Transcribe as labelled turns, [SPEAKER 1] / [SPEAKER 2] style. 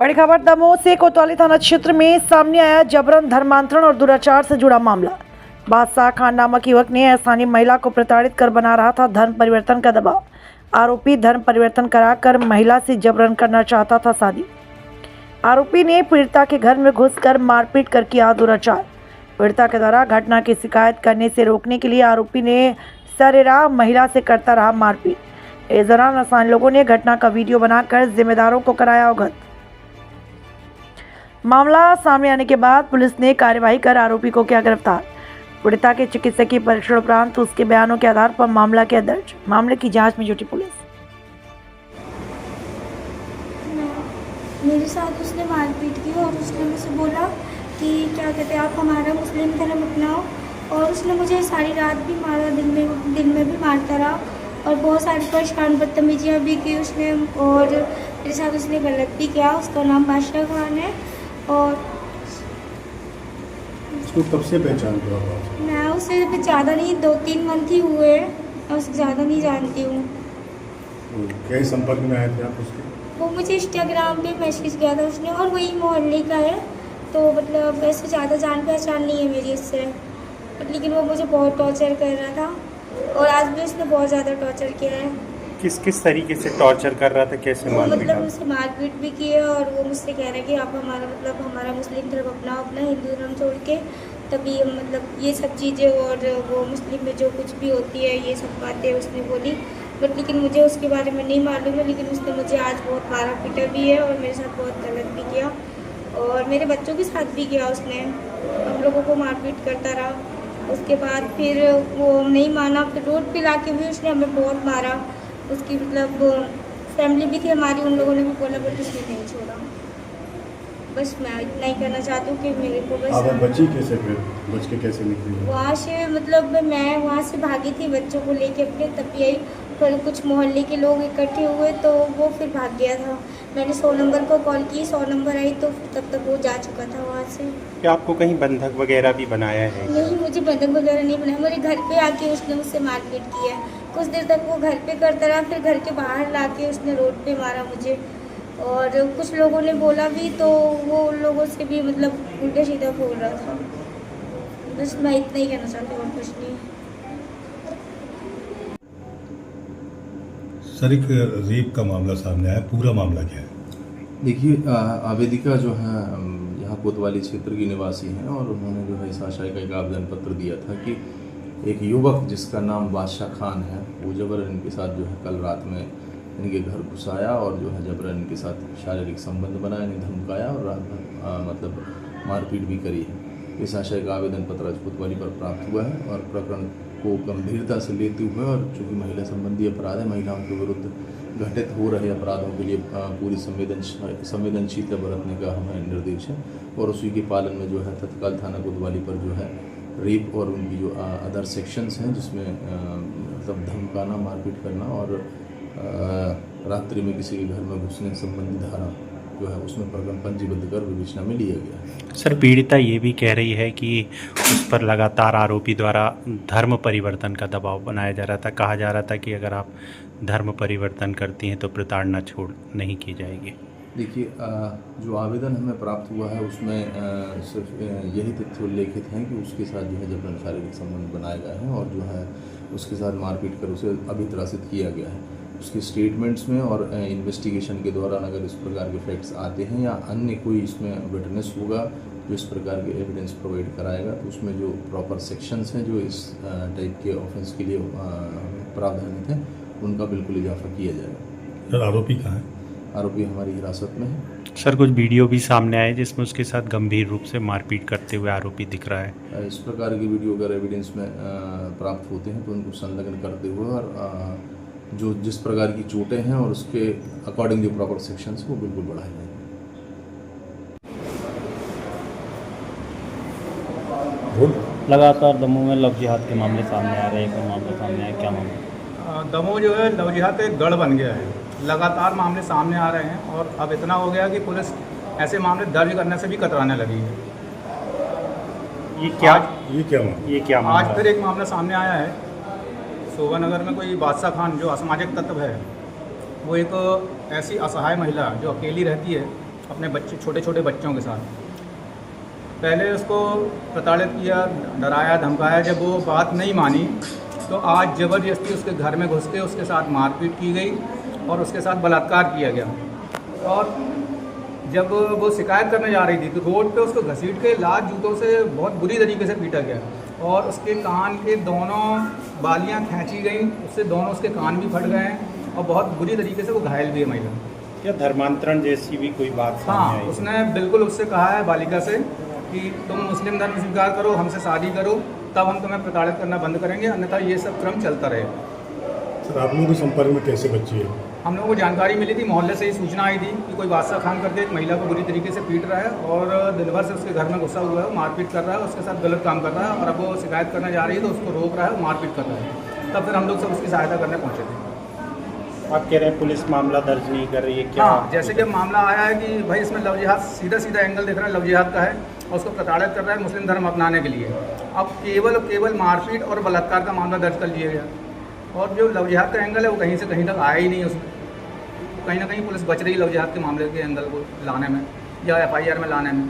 [SPEAKER 1] बड़ी खबर दमोह से कोतवाली थाना क्षेत्र में सामने आया जबरन धर्मांतरण और दुराचार से जुड़ा मामला। बादशाह खान नामक युवक ने स्थानीय महिला को प्रताड़ित कर बना रहा था धर्म परिवर्तन का दबाव। आरोपी धर्म परिवर्तन कराकर महिला से जबरन करना चाहता था शादी। आरोपी ने पीड़िता के घर में घुसकर मारपीट कर किया दुराचार। पीड़िता के द्वारा घटना की शिकायत करने से रोकने के लिए आरोपी ने सरेराह महिला से करता रहा मारपीट। इस दौरान स्थानीय लोगों ने घटना का वीडियो बनाकर जिम्मेदारों को कराया अवगत। मामला सामने आने के बाद पुलिस ने कार्यवाही कर आरोपी को किया गिरफ्तार। पीड़िता के चिकित्सकीय परीक्षण उपरांत उसके बयानों के आधार पर मामला किया दर्ज। मामले की जांच में जुटी पुलिस।
[SPEAKER 2] मेरे साथ उसने मारपीट की और उसने मुझसे बोला कि क्या कहते हैं, आप हमारा मुस्लिम धर्म अपनाओ। और उसने मुझे सारी रात भी मारा, दिन में भी मारता रहा और बहुत सारी परेशान बदतमीजियाँ भी की उसने। और मेरे साथ उसने गलत भी किया। उसका नाम बादशाह खान है। और
[SPEAKER 3] उसको कब से पहचानते हो आप?
[SPEAKER 2] मैं उसे ज़्यादा नहीं, 2-3 मंथ ही हुए, मैं उसे ज़्यादा नहीं जानती हूँ।
[SPEAKER 3] क्या संपर्क में आए थे आप उसके?
[SPEAKER 2] वो मुझे इंस्टाग्राम पे मैसेज किया था उसने, और वही मोहल्ले का है, तो मतलब वैसे ज़्यादा जान पहचान नहीं है मेरी इससे। लेकिन वो मुझे बहुत टॉर्चर कर रहा था और आज भी उसने बहुत ज़्यादा टॉर्चर किया है।
[SPEAKER 4] किस तरीके से टॉर्चर कर रहा था, कैसे मारपीट?
[SPEAKER 2] मतलब मुझसे मारपीट भी की है और वो मुझसे कह रहा है कि आप हमारा मुस्लिम धर्म अपनाओ, अपना हिंदू धर्म छोड़ के, तभी मतलब ये सब चीज़ें। और वो मुस्लिम में जो कुछ भी होती है ये सब बातें उसने बोली। बट लेकिन मुझे उसके बारे में नहीं मालूम है। लेकिन उसने मुझे आज बहुत मारा पीटा भी है और मेरे साथ बहुत गलत भी किया और मेरे बच्चों के साथ भी किया उसने। हम लोगों को मारपीट करता रहा। उसके बाद फिर वो नहीं माना, फिर रोड पे लाके भी उसने हमें बहुत मारा। उसकी मतलब फैमिली भी थी हमारी, उन लोगों ने भी बोला, बट उसने नहीं छोड़ा। बस मैं इतना ही कहना चाहती हूँ कि मेरे को बस।
[SPEAKER 3] आप बची कैसे, फिर बच के कैसे निकली?
[SPEAKER 2] वहाँ से मतलब मैं वहाँ से भागी थी बच्चों को लेके अपने, तब यही फिर कुछ मोहल्ले के लोग इकट्ठे हुए तो वो फिर भाग गया था। मैंने 100 नंबर को कॉल की, 100 नंबर आई तो तब तक वो जा चुका था वहाँ से।
[SPEAKER 4] क्या आपको कहीं बंधक वगैरह भी बनाया है?
[SPEAKER 2] नहीं, मुझे बंधक वगैरह नहीं बनाया। मेरे घर पे आके उसने मुझसे मारपीट की है। कुछ देर तक वो घर पे करता रहा, फिर घर के बाहर लाके उसने रोड पे मारा मुझे। और कुछ लोगों ने बोला भी तो वो उन लोगों से भी मतलब उल्टा सीधा बोल रहा था। बस मैं इतना ही कहना चाहती हूँ और कुछ नहीं।
[SPEAKER 3] सर, एक रेप का मामला सामने आया, पूरा मामला क्या है?
[SPEAKER 5] देखिए, आवेदिका जो है यहाँ कोतवाली क्षेत्र की निवासी हैं और उन्होंने जो है इस आशय का एक आवेदन पत्र दिया था कि एक युवक जिसका नाम बादशाह खान है वो जबरन इनके साथ जो है कल रात में इनके घर घुसाया और जो है जबरन इनके साथ शारीरिक संबंध बनाया, इन्हें धमकाया और रात भर मतलब मारपीट भी करी है। इस आशय का आवेदन पत्र आज कोतवाली पर प्राप्त हुआ है और प्रकरण को गंभीरता से लेते हुए और चूँकि महिला संबंधी अपराध है, महिलाओं के विरुद्ध घटित हो रहे अपराधों के लिए पूरी संवेदनशीलता बरतने का हमें निर्देश है और उसी के पालन में जो है तत्काल थाना कोतवाली पर जो है रेप और उनकी जो अदर सेक्शंस हैं जिसमें मतलब धमकाना, मारपीट करना और रात्रि में किसी के घर में घुसने संबंधी धारा जो है उसमें प्रकरण पंजीबद्ध कर विवेचना में लिया गया है।
[SPEAKER 4] सर, पीड़िता ये भी कह रही है कि उस पर लगातार आरोपी द्वारा धर्म परिवर्तन का दबाव बनाया जा रहा था। कहा जा रहा था कि अगर आप धर्म परिवर्तन करती हैं तो प्रताड़ना छोड़ नहीं की जाएगी।
[SPEAKER 5] देखिए, जो आवेदन हमें प्राप्त हुआ है उसमें सिर्फ यही तथ्य उल्लेखित हैं कि उसके साथ जो है जबरन शारीरिक संबंध बनाए गए हैं और जो है उसके साथ मारपीट कर उसे अभित्रासित किया गया है। उसके स्टेटमेंट्स में और इन्वेस्टिगेशन के दौरान अगर इस प्रकार के फैक्ट्स आते हैं या अन्य कोई इसमें विटनेस होगा जो इस प्रकार के एविडेंस प्रोवाइड कराएगा तो उसमें जो प्रॉपर सेक्शंस हैं जो इस टाइप के ऑफेंस के लिए प्रावधानित हैं उनका बिल्कुल इजाफा किया जाएगा।
[SPEAKER 3] सर, आरोपी कहाँ है?
[SPEAKER 5] आरोपी हमारी हिरासत में है।
[SPEAKER 4] सर, कुछ वीडियो भी सामने आए जिसमें उसके साथ गंभीर रूप से मारपीट करते हुए आरोपी दिख रहा है।
[SPEAKER 5] इस प्रकार की वीडियो अगर एविडेंस में प्राप्त होते हैं तो उनको संलग्न करते हुए और जो जिस प्रकार की चोटें हैं और उसके अकॉर्डिंग जो प्रॉपर सेक्शंस वो बिल्कुल बढ़ाए जाएंगे।
[SPEAKER 6] लगातार दमोह में लव जिहाद के मामले सामने आ रहे हैं। कोई मामला सामने आया, क्या मामला?
[SPEAKER 7] दमोह जो है लव जिहाद एक गढ़ बन गया है। लगातार मामले सामने आ रहे हैं और अब इतना हो गया कि पुलिस ऐसे मामले दर्ज करने से भी कतराने लगी है।
[SPEAKER 4] ये क्या मामला?
[SPEAKER 7] आज फिर एक मामला सामने आया है। शोभा नगर में कोई बादशाह खान जो असामाजिक तत्व है, वो एक ऐसी असहाय महिला जो अकेली रहती है अपने बच्चे छोटे छोटे बच्चों के साथ। पहले उसको प्रताड़ित किया, डराया धमकाया। जब वो बात नहीं मानी तो आज ज़बरदस्ती उसके घर में घुस के उसके साथ मारपीट की गई और उसके साथ बलात्कार किया गया। और जब वो शिकायत करने जा रही थी तो रोड पे उसको घसीट के लात जूतों से बहुत बुरी तरीके से पीटा गया और उसके कान के दोनों बालियां खींची गई, उससे दोनों उसके कान भी फट गए हैं और बहुत बुरी तरीके से वो घायल भी है महिला।
[SPEAKER 4] क्या धर्मांतरण जैसी भी कोई बात सामने
[SPEAKER 7] हाँ,
[SPEAKER 4] आई?
[SPEAKER 7] उसने बिल्कुल उससे कहा है बालिका से कि तुम मुस्लिम धर्म स्वीकार करो, हमसे शादी करो, तब हम तुम्हें प्रताड़ित करना बंद करेंगे, अन्यथा ये सब क्रम चलता रहेगा।
[SPEAKER 3] सर आप लोगों के संपर्क में कैसे बच्ची है?
[SPEAKER 7] हम लोगों को जानकारी मिली थी, मोहल्ले से ही सूचना आई थी कि कोई बादशाह खान करके एक महिला को बुरी तरीके से पीट रहा है और दिन भर से उसके घर में घुसा हुआ है, मारपीट कर रहा है, उसके साथ गलत काम कर रहा है और अब वो शिकायत करने जा रही है तो उसको रोक रहा है, मारपीट कर रहा है। तब फिर हम लोग सब उसकी सहायता करने पहुँचे थे।
[SPEAKER 4] आप कह रहे हैं पुलिस मामला दर्ज नहीं कर रही है क्या?
[SPEAKER 7] हाँ, जैसे कि मामला आया है कि भाई इसमें लव जिहाद, सीधा सीधा एंगल दिख रहा है लव जिहाद का है और उसको प्रताड़ित कर रहा है मुस्लिम धर्म अपनाने के लिए। अब केवल मारपीट और बलात्कार का मामला दर्ज कर लिया गया और जो लव जिहाद का एंगल है वो कहीं से कहीं तक आया ही नहीं उसमें। कहीं ना कहीं पुलिस बच रही लव जिहाद के मामले के एंगल को लाने में या FIR में लाने में।